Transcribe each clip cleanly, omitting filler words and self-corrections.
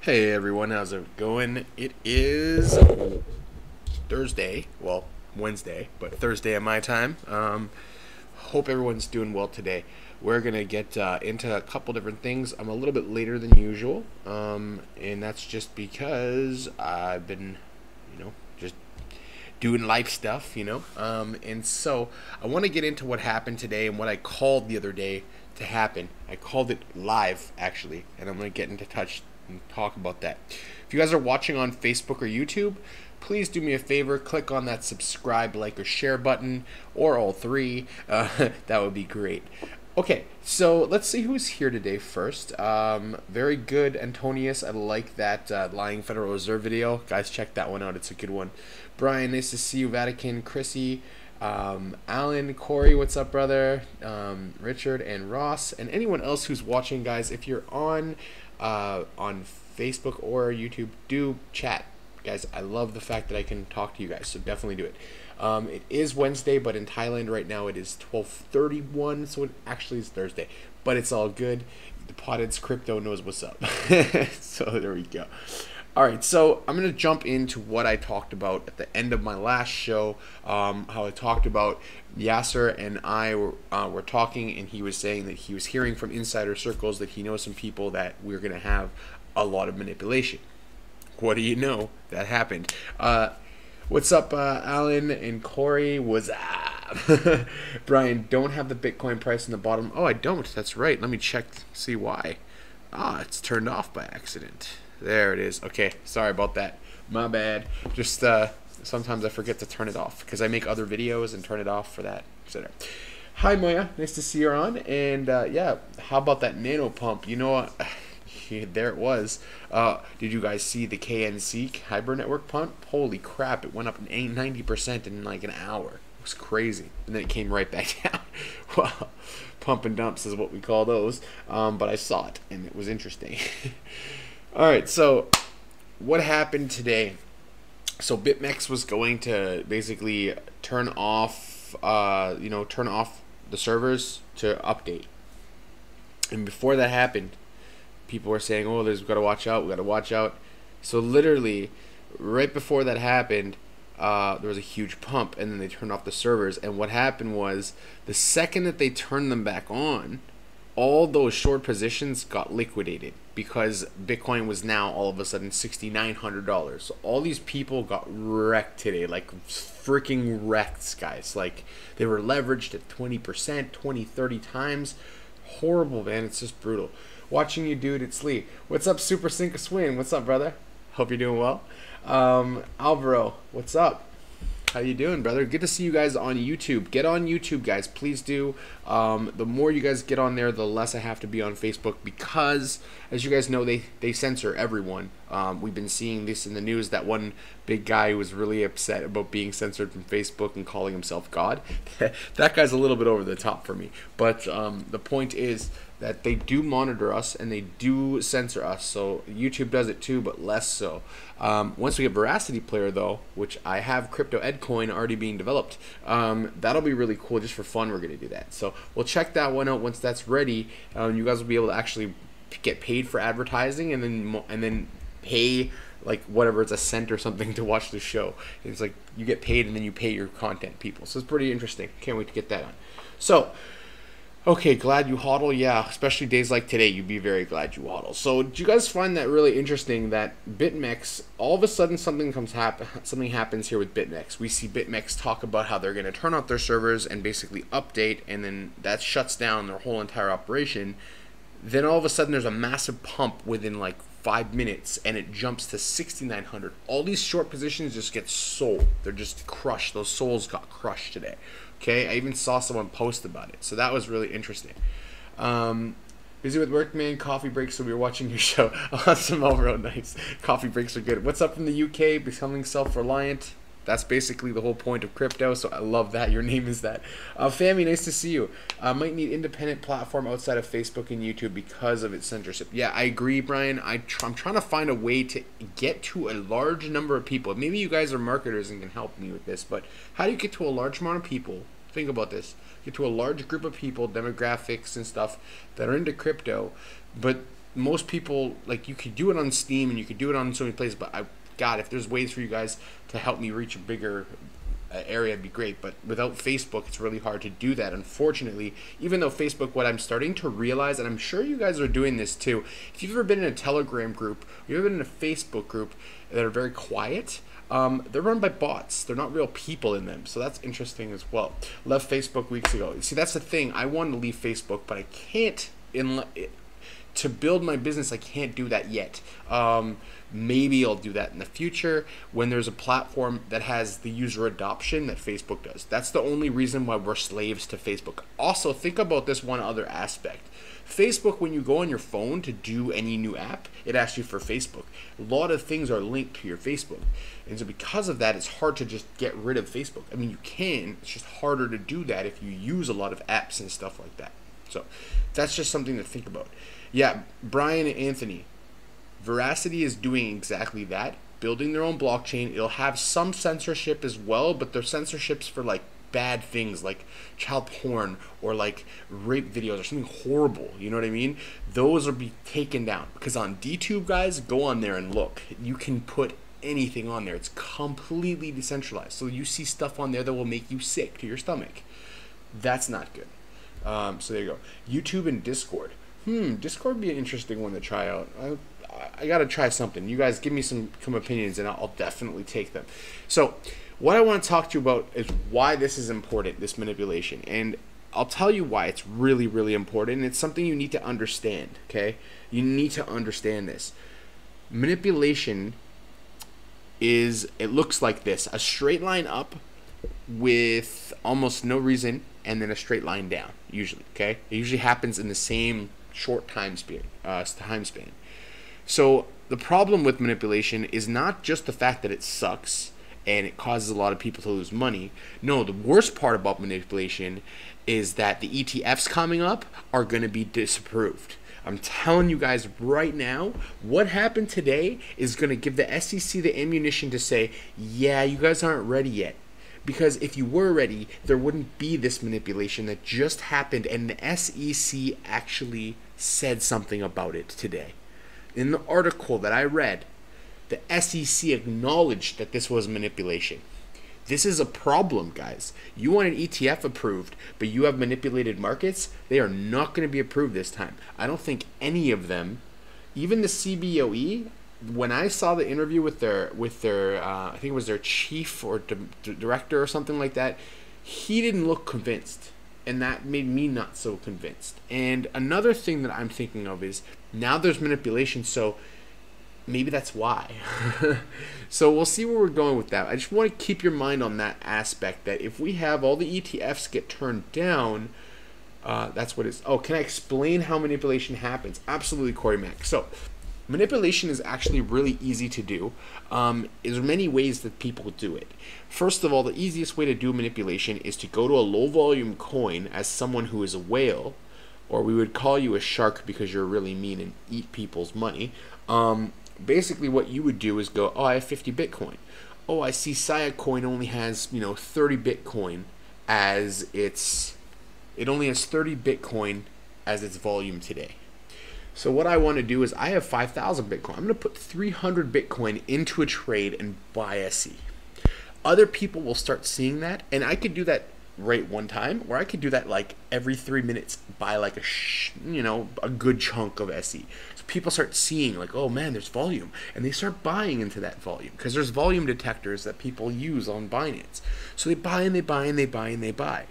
Hey everyone, how's it going? It is Thursday, well, Wednesday, but Thursday at my time. Hope everyone's doing well today. We're gonna get into a couple different things. I'm a little bit later than usual, and that's just because I've been, just doing life stuff, and so I want to get into what happened today and what I called the other day to happen. I called it live actually, and I'm gonna get into touch and talk about that. If you guys are watching on Facebook or YouTube, please do me a favor, click on that subscribe, like, or share button, or all three. That would be great. Okay, so let's see who's here today first. Very good, Antonius. I like that Lying Federal Reserve video. Guys, check that one out. It's a good one. Brian, nice to see you. Vatican, Chrissy, Alan, Corey, what's up, brother? Richard and Ross, and anyone else who's watching, guys. If you're on Facebook or YouTube, do chat, guys. I love the fact that I can talk to you guys, so definitely do it. It is Wednesday, but in Thailand right now it is 12:31, so it actually is Thursday, but it's all good. The Potheads Crypto knows what's up. So there we go. All right, so I'm going to jump into what I talked about at the end of my last show, how I talked about Yasser and I were talking, and he was saying that he was hearing from insider circles that he knows some people that we're going to have a lot of manipulation. What do you know? That happened. What's up, Alan and Corey? What's up? Brian, don't have the Bitcoin price in the bottom. Oh, I don't. That's right. Let me check, see why. It's turned off by accident. There it is. Okay, sorry about that. My bad. Just sometimes I forget to turn it off because I make other videos and turn it off for that, etc. Hi, Moya. Nice to see you on. And yeah, how about that nano pump? You know what? There it was. Did you guys see the KNC Hyper Network pump? Holy crap! It went up 90% in like an hour. It was crazy, and then it came right back down. Wow, pump and dumps is what we call those. But I saw it, and it was interesting. All right, so what happened today? So BitMEX was going to basically turn off, turn off the servers to update. And before that happened, people were saying, "Oh, we've got to watch out. We got to watch out." So literally, right before that happened, there was a huge pump, and then they turned off the servers. And what happened was, the second that they turned them back on, all those short positions got liquidated because Bitcoin was now all of a sudden $6,900. So all these people got wrecked today, like freaking wrecked, guys. Like they were leveraged at 20%, 20, 30 times. Horrible, man. It's just brutal. Watching you, dude. It's Lee. What's up, Super Sink Swing? What's up, brother? Hope you're doing well. Alvaro, what's up? How you doing, brother? Good to see you guys on YouTube. Get on YouTube, guys. Please do. The more you guys get on there, the less I have to be on Facebook because, as you guys know, they censor everyone. We've been seeing this in the news, that one big guy who was really upset about being censored from Facebook and calling himself God. That guy's a little bit over the top for me. But the point is that they do monitor us and they do censor us. So YouTube does it too, but less so. Once we get Veracity Player, though, which I have Crypto Edcoin already being developed, that'll be really cool. Just for fun, we're going to do that. So we'll check that one out once that's ready. You guys will be able to actually get paid for advertising and then pay like whatever, it's a cent or something to watch the show. It's like you get paid and then you pay your content people. So it's pretty interesting. Can't wait to get that on. So, okay, glad you hodl. Yeah, especially days like today, you'd be very glad you hodl. So, do you guys find that really interesting that BitMEX, all of a sudden something happens here with BitMEX. We see BitMEX talk about how they're going to turn off their servers and basically update, and then that shuts down their whole entire operation. Then all of a sudden there's a massive pump within like 5 minutes, and it jumps to 6,900. All these short positions just get sold. They're just crushed. Those souls got crushed today. Okay, I even saw someone post about it, so that was really interesting. Busy with work, man. Coffee breaks, so we were watching your show. Awesome, overall, nice. Coffee breaks are good. What's up in the UK? Becoming self-reliant. That's basically the whole point of crypto, so I love that. Your name is that. Fami, nice to see you. Might need independent platform outside of Facebook and YouTube because of its censorship. Yeah, I agree, Brian. I'm trying to find a way to get to a large number of people. Maybe you guys are marketers and can help me with this, but how do you get to a large amount of people? Think about this. Get to a large group of people, demographics and stuff, that are into crypto, but most people, like, you could do it on Steam and you could do it on so many places, but God, if there's ways for you guys to help me reach a bigger area, it'd be great. But without Facebook, it's really hard to do that, unfortunately. Even though Facebook, what I'm starting to realize, and I'm sure you guys are doing this too, if you've ever been in a Telegram group, or you've ever been in a Facebook group that are very quiet, they're run by bots. They're not real people in them. So that's interesting as well. Left Facebook weeks ago. See, that's the thing. I wanted to leave Facebook, but I can't. To build my business, I can't do that yet. Maybe I'll do that in the future when there's a platform that has the user adoption that Facebook does. That's the only reason why we're slaves to Facebook. Also, think about this one other aspect. Facebook, when you go on your phone to do any new app, it asks you for Facebook. A lot of things are linked to your Facebook. And so because of that, it's hard to just get rid of Facebook. I mean, you can. It's just harder to do that if you use a lot of apps and stuff like that. So that's just something to think about. Yeah, Brian and Anthony, Veracity is doing exactly that, building their own blockchain. It'll have some censorship as well, but their censorships for like bad things like child porn or like rape videos or something horrible, you know what I mean? Those will be taken down, because on DTube, guys, go on there and look. You can put anything on there. It's completely decentralized. So you see stuff on there that will make you sick to your stomach. That's not good. So there you go. YouTube and Discord. Discord would be an interesting one to try out. I gotta try something. You guys give me some opinions and I'll definitely take them. So what I want to talk to you about is why this is important, this manipulation. And I'll tell you why it's really, really important. And it's something you need to understand, okay? You need to understand this. Manipulation is, it looks like this. A straight line up with almost no reason and then a straight line down, usually, okay? It usually happens in the same short time span. So the problem with manipulation is not just the fact that it sucks and it causes a lot of people to lose money. No, the worst part about manipulation is that the ETFs coming up are going to be disapproved. I'm telling you guys right now, what happened today is going to give the SEC the ammunition to say, yeah, you guys aren't ready yet. Because if you were ready, there wouldn't be this manipulation that just happened, and the SEC actually said something about it today. In the article that I read, the SEC acknowledged that this was manipulation. This is a problem, guys. You want an ETF approved, but you have manipulated markets, they are not going to be approved this time. I don't think any of them, even the CBOE, when I saw the interview with their I think it was their chief or director or something like that, he didn't look convinced, and that made me not so convinced. And another thing that I'm thinking of is now there's manipulation, so maybe that's why. So we'll see where we're going with that. I just want to keep your mind on that aspect, that if we have all the ETFs get turned down, that's what it's. Oh, can I explain how manipulation happens? Absolutely, Corey Mack. So manipulation is actually really easy to do. There's many ways that people do it. First of all, the easiest way to do manipulation is to go to a low volume coin as someone who is a whale, or we would call you a shark because you're really mean and eat people's money. Basically what you would do is go, oh, I have 50 Bitcoin. Oh, I see Saya Coin only has, 30 Bitcoin as it only has 30 Bitcoin as its volume today. So what I want to do is I have 5,000 Bitcoin. I'm going to put 300 Bitcoin into a trade and buy SE. Other people will start seeing that, and I could do that right one time, or I could do that like every 3 minutes, buy like a good chunk of SE. So people start seeing like, oh man, there's volume, and they start buying into that volume because there's volume detectors that people use on Binance. So they buy and they buy and they buy and they buy.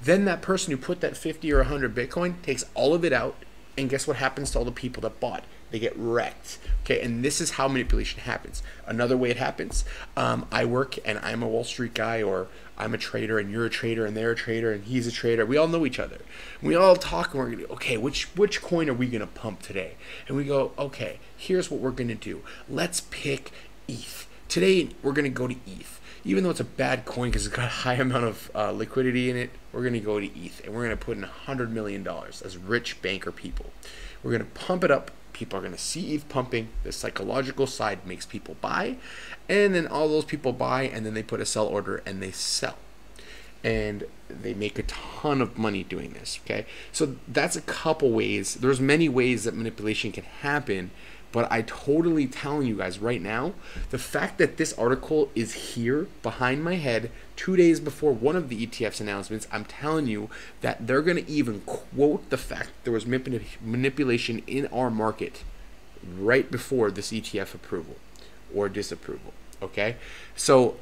Then that person who put that 50 or 100 Bitcoin takes all of it out, and guess what happens to all the people that bought? They get wrecked. Okay, and this is how manipulation happens. Another way it happens, I work and I'm a Wall Street guy, or I'm a trader and you're a trader and they're a trader and he's a trader. We all know each other. We all talk and we're gonna, okay, which coin are we gonna pump today? And we go, okay, here's what we're gonna do. Let's pick ETH. Today we're gonna go to ETH. Even though it's a bad coin because it's got a high amount of liquidity in it, we're gonna go to ETH and we're gonna put in $100 million as rich banker people. We're gonna pump it up. People are going to see ETH pumping. The psychological side makes people buy, and then all those people buy, and then they put a sell order and they sell. and they make a ton of money doing this. Okay, so that's a couple ways. There's many ways that manipulation can happen, but I totally telling you guys right now, the fact that this article is here behind my head 2 days before one of the ETF's announcements, I'm telling you that they're going to even quote the fact there was manipulation in our market right before this ETF approval or disapproval. Okay, so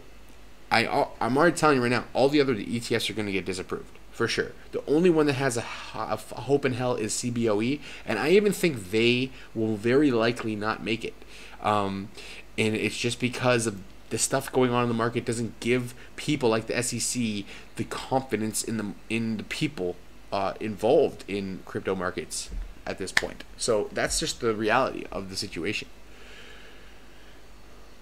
I'm already telling you right now, all the other ETFs are going to get disapproved for sure. The only one that has a hope in hell is CBOE, and I even think they will very likely not make it. And it's just because of the stuff going on in the market doesn't give people like the SEC the confidence in the people involved in crypto markets at this point. So that's just the reality of the situation.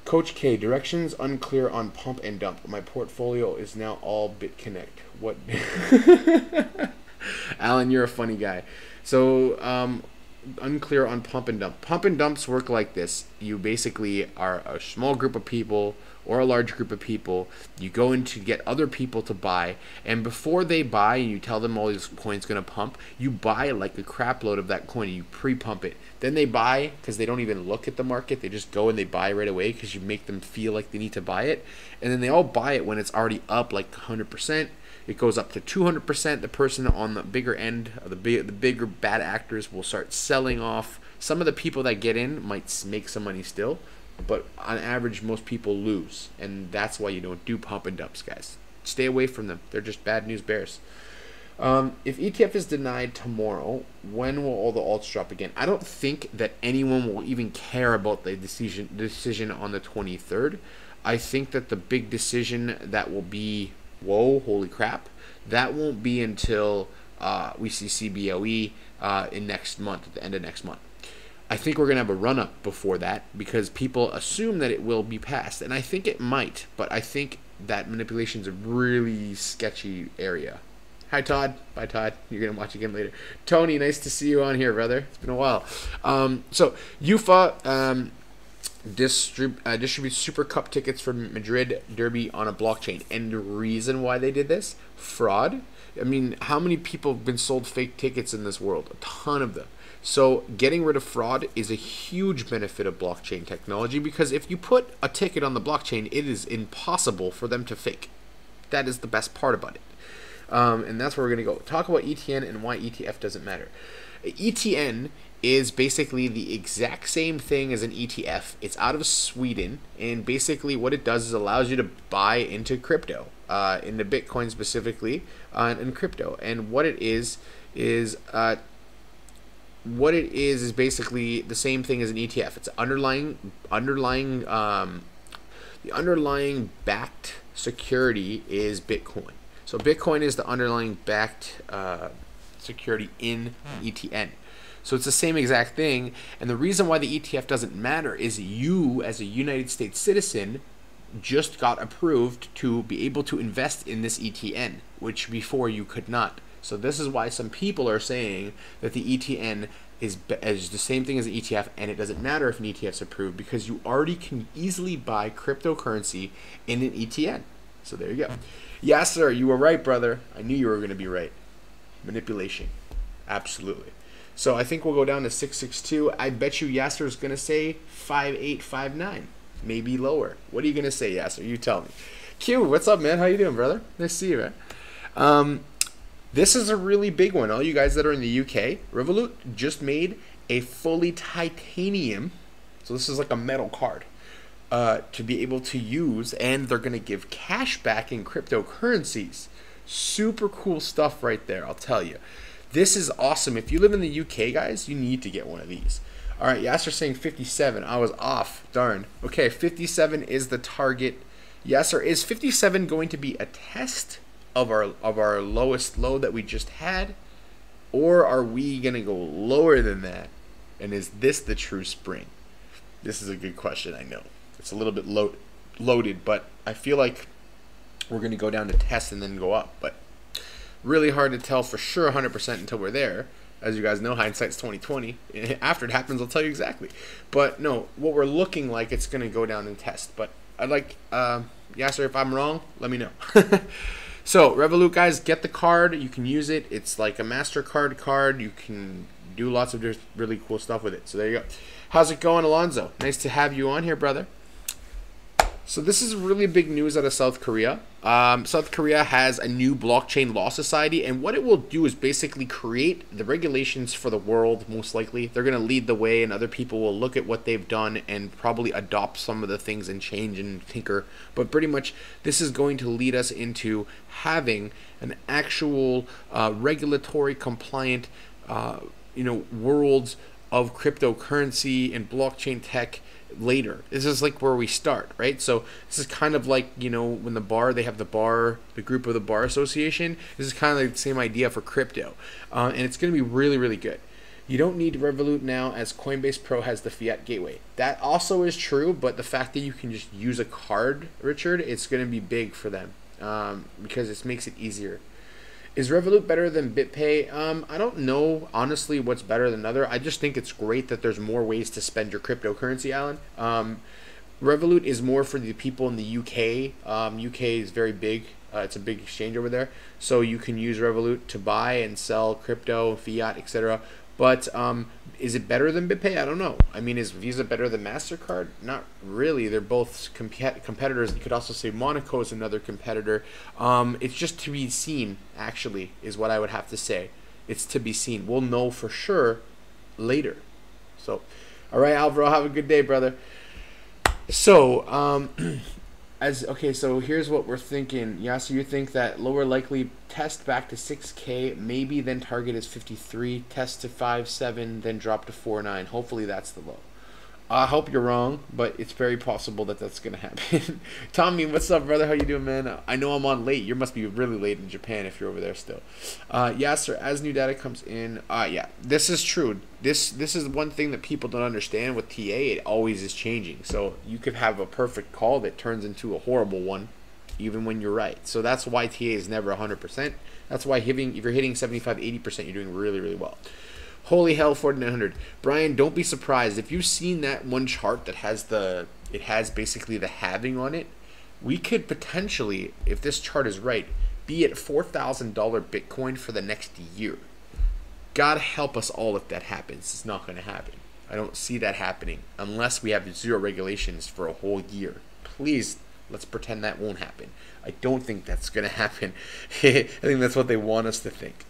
Coach K, directions unclear on pump and dump. My portfolio is now all BitConnect. What? Alan, you're a funny guy. So, unclear on pump and dump. Pump and dumps work like this. You basically are a small group of people or a large group of people. You go in to get other people to buy, and before they buy and you tell them all this coin's going to pump, you buy like a crap load of that coin and you pre-pump it. Then they buy because they don't even look at the market. They just go and they buy right away because you make them feel like they need to buy it. And then they all buy it when it's already up like 100%. It goes up to 200%. The person on the bigger end, of the bigger bad actors, will start selling off. Some of the people that get in might make some money still, but on average, most people lose. And that's why you don't do pump and dumps, guys. Stay away from them. They're just bad news bears. If ETF is denied tomorrow, when will all the alts drop again? I don't think that anyone will even care about the decision on the 23rd. I think that the big decision that will be, whoa, holy crap, that won't be until we see CBOE in next month, at the end of next month. I think we're going to have a run-up before that because people assume that it will be passed, and I think it might, but I think that manipulation is a really sketchy area. Hi, Todd. Bye, Todd. You're going to watch again later. Tony, nice to see you on here, brother. It's been a while. So, UFA distributes Super Cup tickets for Madrid Derby on a blockchain. And the reason why they did this? Fraud. I mean, how many people have been sold fake tickets in this world? A ton of them. So getting rid of fraud is a huge benefit of blockchain technology because if you put a ticket on the blockchain, it is impossible for them to fake. That is the best part about it. And that's where we're going to go. Talk about ETN and why ETF doesn't matter. ETN is basically the exact same thing as an ETF. It's out of Sweden, and basically what it does is allows you to buy into crypto, into Bitcoin specifically, and crypto. And what it is basically the same thing as an ETF. It's the underlying backed security is Bitcoin. So Bitcoin is the underlying backed security in ETN. So it's the same exact thing. And the reason why the ETF doesn't matter is you, as a United States citizen, just got approved to be able to invest in this ETN, which before you could not. So this is why some people are saying that the ETN is the same thing as an ETF, and it doesn't matter if an ETF is approved because you already can easily buy cryptocurrency in an ETN. So there you go. Yes, sir, you were right, brother. I knew you were going to be right. Manipulation. Absolutely. So I think we'll go down to 662. I bet you Yasser is going to say 5859. Maybe lower. What are you going to say, Yasser? You tell me. Q, what's up, man? How you doing, brother? Nice to see you, man. This is a really big one. All you guys that are in the UK, Revolut just made a fully titanium, so this is like a metal card, to be able to use, and they're going to give cash back in cryptocurrencies. Super cool stuff right there, I'll tell you. This is awesome. If you live in the UK, guys, you need to get one of these. All right, Yasser saying 57. I was off. Darn. Okay, 57 is the target. Yasser, is 57 going to be a test of our lowest low that we just had, or are we going to go lower than that? And is this the true spring? This is a good question, I know. It's a little bit loaded, but I feel like we're going to go down to test and then go up. But really hard to tell for sure 100% until we're there. As you guys know, hindsight's 20/20. After it happens, I'll tell you exactly. But no, what we're looking like, it's going to go down and test. But I'd like, Yasser, if I'm wrong, let me know. So Revolut, guys, get the card. You can use it. It's like a MasterCard card. You can do lots of really cool stuff with it. So there you go. How's it going, Alonzo? Nice to have you on here, brother. So this is really big news out of South Korea. South Korea has a new blockchain law society, and what it will do is basically create the regulations for the world, most likely. They're going to lead the way, and other people will look at what they've done and probably adopt some of the things and change and tinker. But pretty much this is going to lead us into having an actual regulatory compliant worlds of cryptocurrency and blockchain tech later. This is like where we start, right? So this is kind of like, when they have the group of the bar association. This is kind of like the same idea for crypto. And it's going to be really, really good. You don't need Revolut now, as Coinbase Pro has the fiat gateway. That also is true, but the fact that you can just use a card, Richard, it's going to be big for them because it makes it easier. Is Revolut better than BitPay? I don't know, honestly, what's better than another. I just think it's great that there's more ways to spend your cryptocurrency, Alan. Revolut is more for the people in the UK. UK is very big. It's a big exchange over there. So you can use Revolut to buy and sell crypto, fiat, etc. But is it better than BitPay? I don't know. I mean, is Visa better than MasterCard? Not really. They're both competitors. You could also say Monaco is another competitor. It's just to be seen, actually, is what I would have to say. It's to be seen. We'll know for sure later. So, all right, Alvaro, have a good day, brother. So, so here's what we're thinking. Yeah, so you think that lower likely test back to 6K, maybe then target is 53, test to 5.7, then drop to 4.9. Hopefully that's the low. I hope you're wrong, but it's very possible that that's going to happen. Tommy, what's up, brother? How you doing, man? I know I'm on late. You must be really late in Japan if you're over there still. Yeah, sir, as new data comes in. Yeah, this is true. This is one thing that people don't understand with TA. It always is changing. So you could have a perfect call that turns into a horrible one, even when you're right. So that's why TA is never 100%. That's why if you're hitting 75, 80%, you're doing really, really well. Holy hell, 4900. Brian, don't be surprised. If you've seen that one chart that has basically the halving on it, we could potentially, if this chart is right, be at $4,000 Bitcoin for the next year. God help us all if that happens. It's not going to happen. I don't see that happening unless we have zero regulations for a whole year. Please, let's pretend that won't happen. I don't think that's going to happen. I think that's what they want us to think.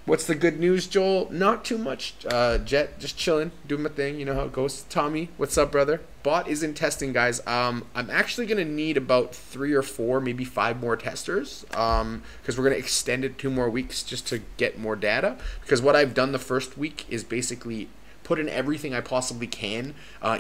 What's the good news, Joel? Not too much, Jet. Just chilling, doing my thing. You know how it goes. Tommy, what's up, brother? Bot is in testing, guys. I'm actually going to need about 3 or 4, maybe 5 more testers because we're going to extend it 2 more weeks just to get more data. Because what I've done the first week is basically put in everything I possibly can,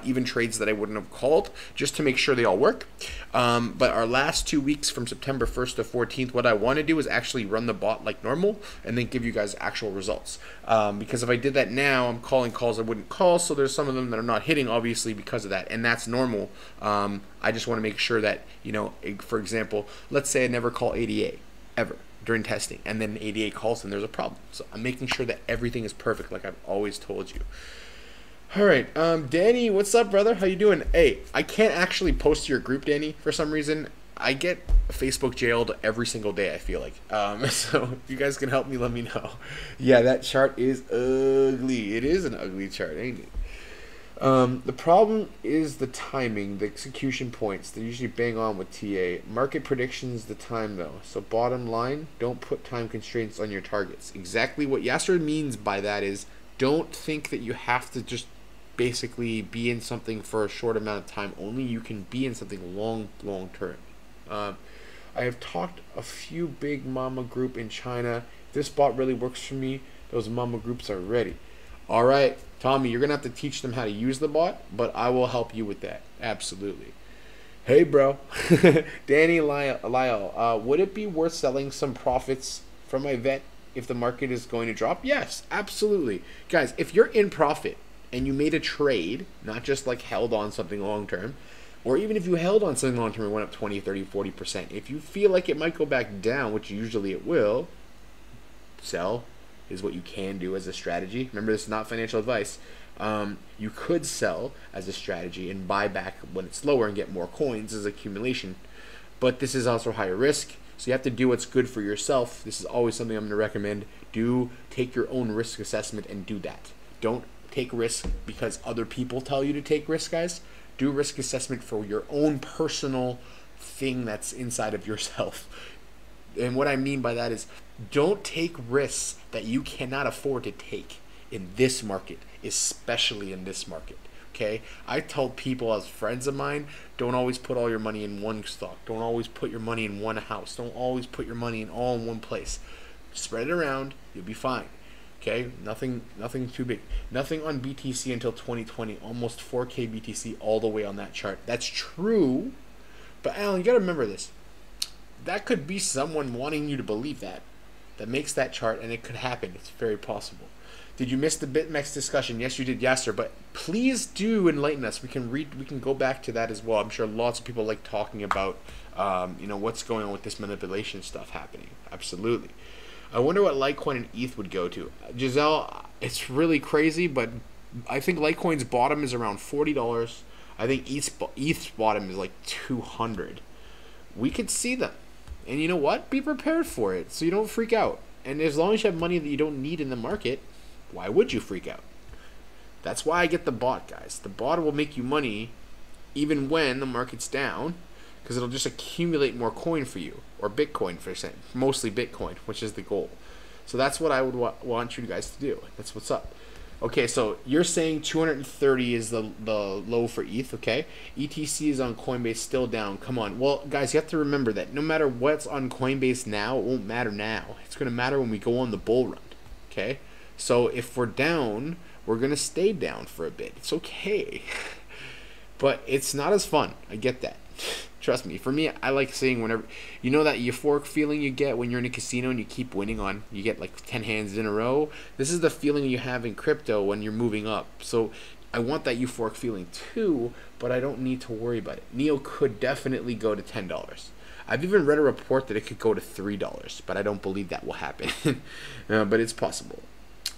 even trades that I wouldn't have called, just to make sure they all work. But our last 2 weeks from September 1st to 14th, what I want to do is actually run the bot like normal and then give you guys actual results. Because if I did that now, I'm calling calls I wouldn't call, so there's some of them that are not hitting, obviously, because of that, and that's normal. I just want to make sure that, for example, let's say I never call ADA, ever, during testing, and then ADA calls and there's a problem. So I'm making sure that everything is perfect like I've always told you. All right, Danny, what's up, brother? How you doing? Hey, I can't actually post to your group, Danny, for some reason. I get Facebook jailed every single day, I feel like. So if you guys can help me, let me know. Yeah, that chart is ugly. It is an ugly chart, ain't it? The problem is the timing, the execution points. They usually bang on with TA. Market predictions, the time, though. So bottom line, don't put time constraints on your targets. Exactly what Yasser means by that is don't think that you have to just basically be in something for a short amount of time. Only you can be in something long term. I have talked a few big mama group in China. If this bot really works for me, those mama groups are ready. All right, Tommy, you're going to have to teach them how to use the bot, but I will help you with that. Absolutely. Hey, bro. Danny Lyle, would it be worth selling some profits from my vet if the market is going to drop? Yes, absolutely. Guys, if you're in profit and you made a trade, not just like held on something long term, or even if you held on something long term and went up 20, 30, 40%, if you feel like it might go back down, which usually it will, sell is what you can do as a strategy. Remember, this is not financial advice. You could sell as a strategy and buy back when it's lower and get more coins as accumulation. But this is also higher risk. So you have to do what's good for yourself. This is always something I'm going to recommend. Do take your own risk assessment and do that. Don't take risk because other people tell you to take risk, guys. Do risk assessment for your own personal thing that's inside of yourself. And what I mean by that is don't take risks that you cannot afford to take in this market, especially in this market. Okay? I told people as friends of mine, don't always put all your money in one stock. Don't always put your money in one house. Don't always put your money all in one place. Spread it around, you'll be fine. Okay? Nothing too big. Nothing on BTC until 2020. Almost 4K BTC all the way on that chart. That's true. But Alan, you got to remember this. That could be someone wanting you to believe that makes that chart, and it could happen. It's very possible. Did you miss the BitMEX discussion? Yes, you did, yes, sir. But please do enlighten us. We can go back to that as well. I'm sure lots of people like talking about, what's going on with this manipulation stuff happening. Absolutely. I wonder what Litecoin and ETH would go to. Giselle, it's really crazy, but I think Litecoin's bottom is around $40. I think ETH's bottom is like 200. We could see them. And you know what? Be prepared for it so you don't freak out. And as long as you have money that you don't need in the market, why would you freak out? That's why I get the bot, guys. The bot will make you money even when the market's down, because it'll just accumulate more coin for you, or Bitcoin for example, mostly Bitcoin, which is the goal. So that's what I would want you guys to do. That's what's up. Okay, so you're saying 230 is the low for ETH, okay? ETC is on Coinbase still down. Come on. Well, guys, you have to remember that no matter what's on Coinbase now, it won't matter now. It's going to matter when we go on the bull run, okay? So if we're down, we're going to stay down for a bit. It's okay. But it's not as fun. I get that. Trust me. For me, I like seeing whenever, you know that euphoric feeling you get when you're in a casino and you keep winning on, you get like 10 hands in a row. This is the feeling you have in crypto when you're moving up. So I want that euphoric feeling too, but I don't need to worry about it. NEO could definitely go to $10. I've even read a report that it could go to $3, but I don't believe that will happen. But it's possible.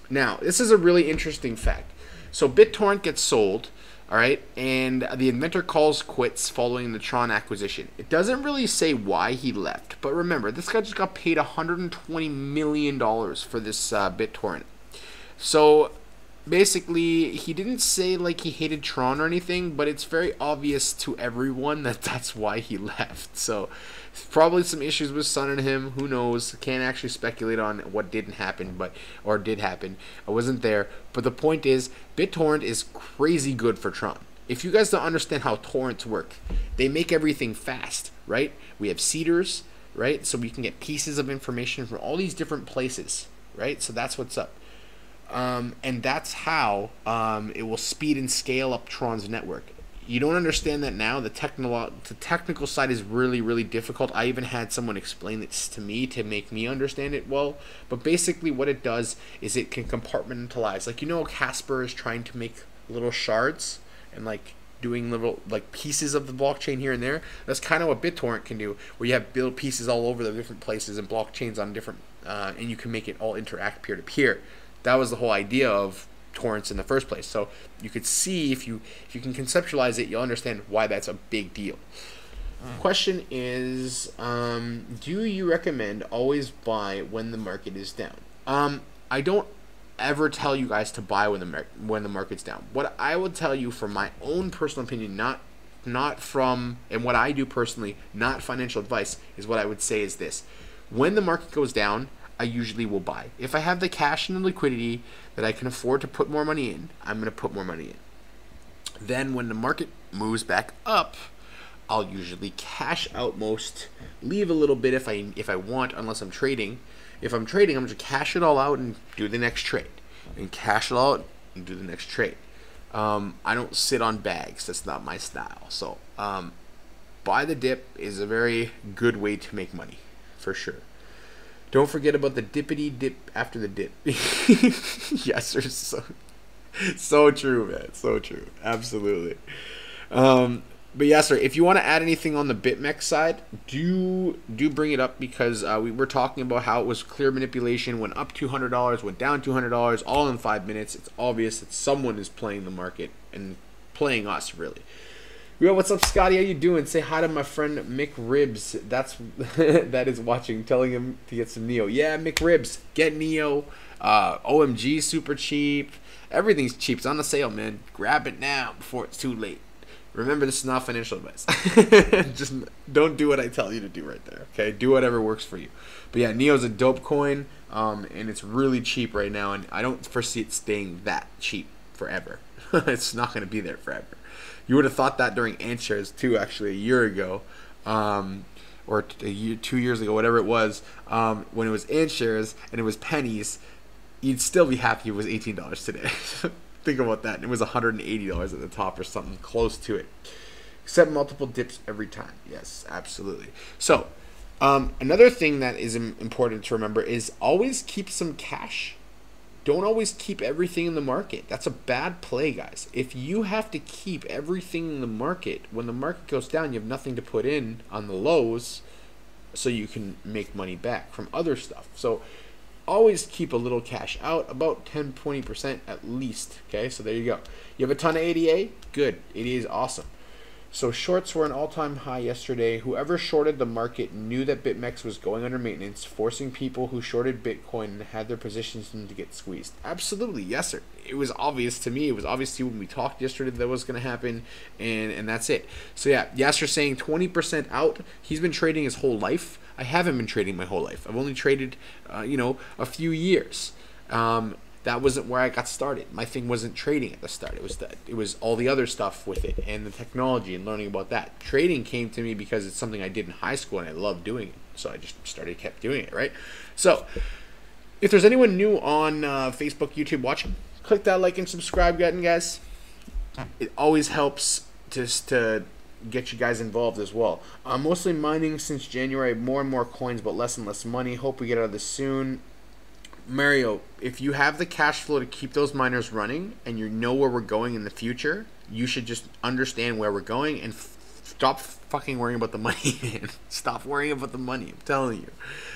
Now, this is a really interesting fact. So BitTorrent gets sold. All right, and the inventor calls quits following the Tron acquisition. It doesn't really say why he left, but remember, this guy just got paid $120 million for this BitTorrent. So basically, he didn't say like he hated Tron or anything, but it's very obvious to everyone that that's why he left. So probably some issues with Sun and him. Who knows? Can't actually speculate on what didn't happen, or did happen. I wasn't there. But the point is, BitTorrent is crazy good for Tron. If you guys don't understand how torrents work, they make everything fast, right? We have seeders, right? So we can get pieces of information from all these different places, right? So that's what's up. And that's how it will speed and scale up Tron's network. You don't understand that now. The technical side is really, really difficult. I even had someone explain this to me to make me understand it well. But basically what it does is it can compartmentalize. Like, you know, Casper is trying to make little shards and like doing little like pieces of the blockchain here and there. That's kind of what BitTorrent can do, where you have build pieces all over the different places and blockchains on different, and you can make it all interact peer-to-peer. That was the whole idea of torrents in the first place. So you could see, if you can conceptualize it, you'll understand why that's a big deal. Question is, do you recommend always buy when the market is down? I don't ever tell you guys to buy when the market's down. What I would tell you, from my own personal opinion, not from, and what I do personally, not financial advice, is what I would say is this: when the market goes down, I usually will buy. If I have the cash and the liquidity that I can afford to put more money in, I'm going to put more money in. Then when the market moves back up, I'll usually cash out most, leave a little bit if I want, unless I'm trading. If I'm trading, I'm just cash it all out and do the next trade, and cash it all out and do the next trade. I don't sit on bags. That's not my style. So buy the dip is a very good way to make money, for sure. Don't forget about the dippity dip after the dip. Yes, sir. So true, man. So true. Absolutely. But yes, sir. If you want to add anything on the BitMEX side, do bring it up, because we were talking about how it was clear manipulation. Went up $200, went down $200, all in 5 minutes. It's obvious that someone is playing the market and playing us, really. Yo, what's up, Scotty? How you doing? Say hi to my friend Mick Ribs. That's that is watching. Telling him to get some Neo. Yeah, Mick Ribs, get Neo. OMG, super cheap. Everything's cheap. It's on the sale, man. Grab it now before it's too late. Remember, this is not financial advice. Just don't do what I tell you to do right there. Okay, do whatever works for you. But yeah, Neo's a dope coin, and it's really cheap right now, and I don't foresee it staying that cheap forever. It's not going to be there forever. You would have thought that during ant shares too, actually, a year ago, or 2 years ago, whatever it was, when it was ant shares and it was pennies, you'd still be happy it was $18 today. Think about that. It was $180 at the top or something close to it. Except multiple dips every time. Yes, absolutely. So, another thing that is important to remember is always keep some cash. Don't always keep everything in the market. That's a bad play, guys. If you have to keep everything in the market, when the market goes down, you have nothing to put in on the lows so you can make money back from other stuff. So always keep a little cash out, about 10-20% at least. Okay, so there you go. You have a ton of ADA? Good. ADA is awesome. So shorts were an all-time high yesterday. Whoever shorted the market knew that BitMEX was going under maintenance, forcing people who shorted Bitcoin and had their positions to get squeezed. Absolutely, yes, sir. It was obvious to me. It was obvious to you when we talked yesterday that was going to happen, and that's it. So yeah, Yasser saying 20% out. He's been trading his whole life. I haven't been trading my whole life. I've only traded, a few years. That wasn't where I got started. My thing wasn't trading at the start. It was all the other stuff with it and the technology and learning about that. Trading came to me because it's something I did in high school and I loved doing it. So I just kept doing it, right? So if there's anyone new on Facebook, YouTube watching, click that like and subscribe button, guys. It always helps just to get you guys involved as well. I'm mostly mining since January. More and more coins, but less and less money. Hope we get out of this soon. Mario, if you have the cash flow to keep those miners running and you know where we're going in the future, you should just understand where we're going and stop fucking worrying about the money, man. Stop worrying about the money. I'm telling you.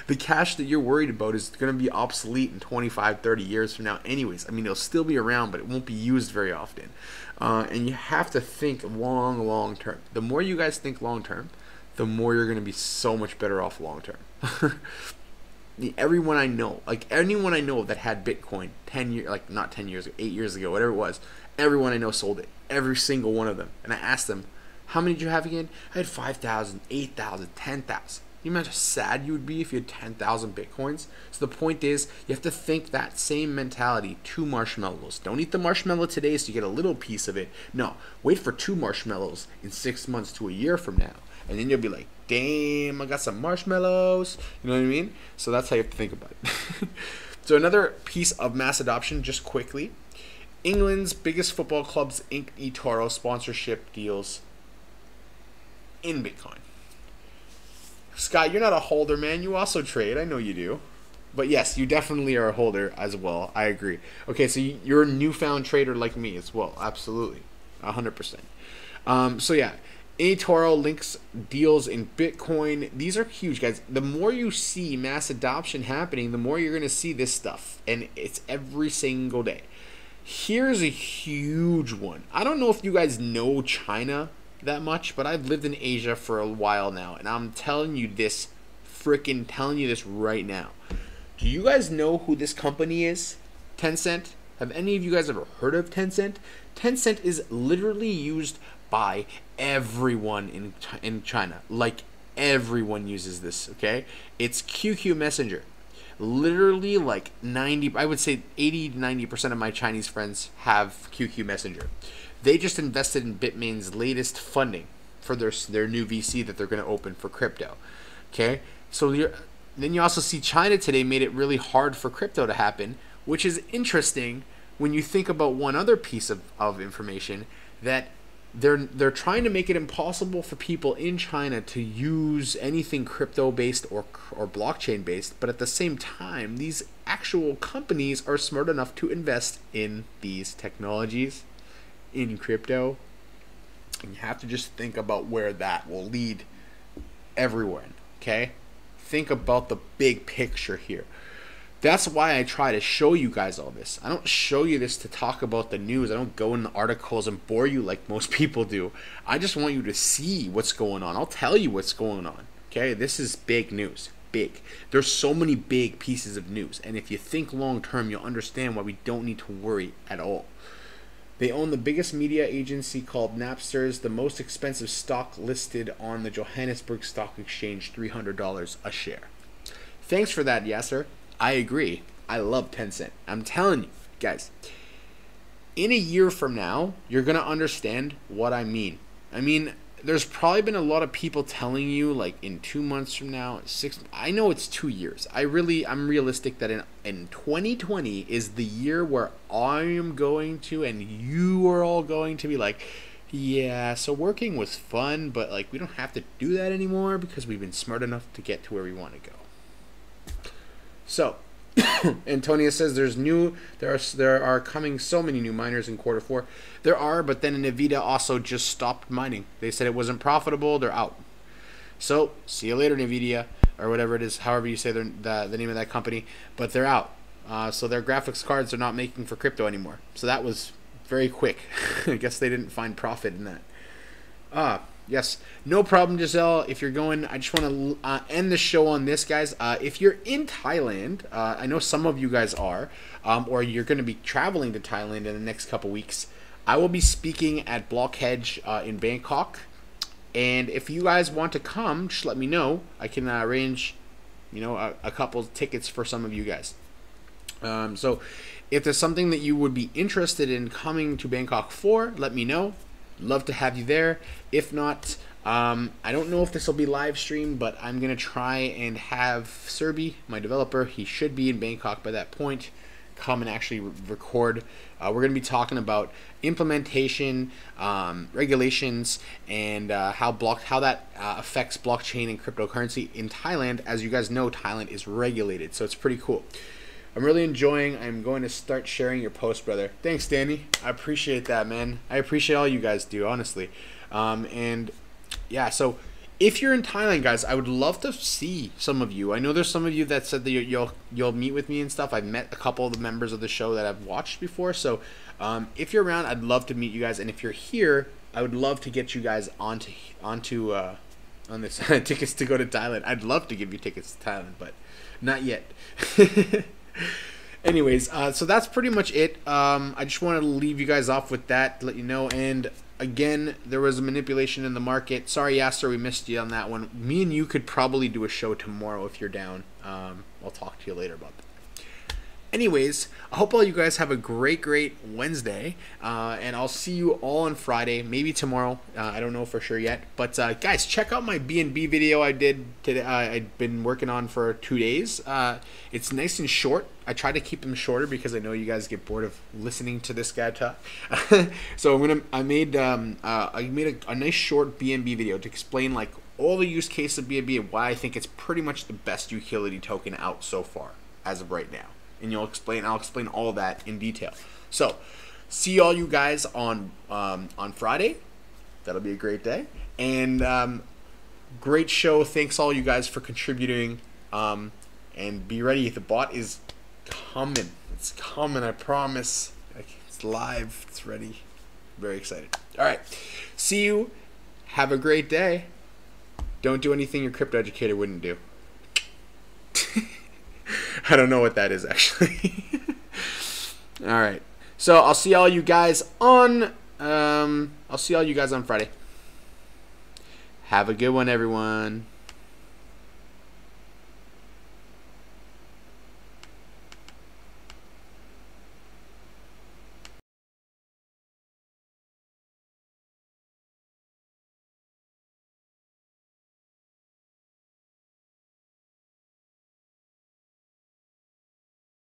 The cash that you're worried about is going to be obsolete in 25, 30 years from now anyways. I mean, it'll still be around, but it won't be used very often. And you have to think long term. The more you guys think long term, the more you're going to be so much better off long term. Everyone I know, like anyone I know that had Bitcoin 10 years, like not 10 years, 8 years ago, whatever it was, everyone I know sold it. Every single one of them. And I asked them, how many did you have again? I had 5,000, 8,000, 10,000. You imagine how sad you would be if you had 10,000 Bitcoins? So the point is, you have to think that same mentality, 2 marshmallows. Don't eat the marshmallow today so you get a little piece of it. No, wait for 2 marshmallows in 6 months to a year from now. And then you'll be like, damn, I got some marshmallows. You know what I mean? So that's how you have to think about it. So another piece of mass adoption, just quickly. England's biggest football clubs inked eToro sponsorship deals in Bitcoin. Scott, you're not a holder, man. You also trade. I know you do. But yes, you definitely are a holder as well. I agree. Okay, so you're a newfound trader like me as well. Absolutely. 100%. So yeah. eToro links deals in Bitcoin. These are huge, guys. The more you see mass adoption happening, the more you're going to see this stuff. And it's every single day. Here's a huge one. I don't know if you guys know China that much, but I've lived in Asia for a while now. And I'm telling you this, freaking telling you this right now. Do you guys know who this company is? Tencent? Have any of you guys ever heard of Tencent? Tencent is literally used by everyone in China. Like, everyone uses this, okay? It's QQ Messenger. Literally, like 90, I would say 80 to 90% of my Chinese friends have QQ Messenger. They just invested in Bitmain's latest funding for their new VC that they're going to open for crypto, okay? So then you also see China today made it really hard for crypto to happen, which is interesting when you think about one other piece of information, that they're trying to make it impossible for people in China to use anything crypto based or blockchain based, but at the same time these actual companies are smart enough to invest in these technologies, in crypto. And you have to just think about where that will lead everyone, okay? Think about the big picture here. That's why I try to show you guys all this. I don't show you this to talk about the news. I don't go in the articles and bore you like most people do. I just want you to see what's going on. I'll tell you what's going on. Okay, this is big news. Big. There's so many big pieces of news. And if you think long term, you'll understand why we don't need to worry at all. They own the biggest media agency called Napsters, the most expensive stock listed on the Johannesburg Stock Exchange, $300 a share. Thanks for that, Yasser. I agree. I love Tencent. I'm telling you, guys, in a year from now, you're going to understand what I mean. I mean, there's probably been a lot of people telling you, like, in 2 months from now, I know it's 2 years. I'm realistic that in 2020 is the year where I am going to, and you are all going to be like, yeah, so working was fun, but, like, we don't have to do that anymore because we've been smart enough to get to where we want to go. So, Antonia says there are coming so many new miners in Q4. There are, but then Nvidia also just stopped mining. They said it wasn't profitable. They're out. So, see you later, Nvidia, or whatever it is, however you say the name of that company. But they're out. So their graphics cards are not making for crypto anymore. So that was very quick. I guess they didn't find profit in that. Yes, no problem, Giselle. If you're going, I just want to end the show on this, guys. If you're in Thailand, I know some of you guys are, or you're going to be traveling to Thailand in the next couple weeks, I will be speaking at Blockhead in Bangkok. And if you guys want to come, just let me know. I can arrange, a couple tickets for some of you guys. So if there's something that you would be interested in coming to Bangkok for, let me know. Love to have you there. If not, I don't know if this will be live streamed, but I'm going to try and have Serbi, my developer, he should be in Bangkok by that point, come and actually record. We're going to be talking about implementation, regulations, and how that affects blockchain and cryptocurrency in Thailand. As you guys know, Thailand is regulated, so it's pretty cool. I'm really enjoying. I'm going to start sharing your post, brother. Thanks, Danny. I appreciate that, man. I appreciate all you guys do, honestly. And yeah, so if you're in Thailand, guys, I would love to see some of you. I know there's some of you that said that you'll meet with me and stuff. I've met a couple of the members of the show that I've watched before. So if you're around, I'd love to meet you guys. And if you're here, I would love to get you guys on this tickets to go to Thailand. I'd love to give you tickets to Thailand, but not yet. Anyways, so that's pretty much it. I just want to leave you guys off with that to let you know. And again, there was a manipulation in the market. Sorry, Yasser, we missed you on that one. Me and you could probably do a show tomorrow if you're down. I'll talk to you later about that. Anyways, I hope all you guys have a great Wednesday, and I'll see you all on Friday, maybe tomorrow. I don't know for sure yet, but guys, check out my B&B video I did today. I've been working on for 2 days. It's nice and short. I try to keep them shorter because I know you guys get bored of listening to this guy talk. So I made a nice short B&B video to explain like all the use case of B&B and why I think it's pretty much the best utility token out so far as of right now. And I'll explain all that in detail. So, see all you guys on Friday. That'll be a great day. And great show. Thanks all you guys for contributing. And be ready. The bot is coming. It's coming, I promise. It's live. It's ready. Very excited. All right. See you. Have a great day. Don't do anything your crypto educator wouldn't do. I don't know what that is actually. All right. So I'll see all you guys on Friday. Have a good one, everyone.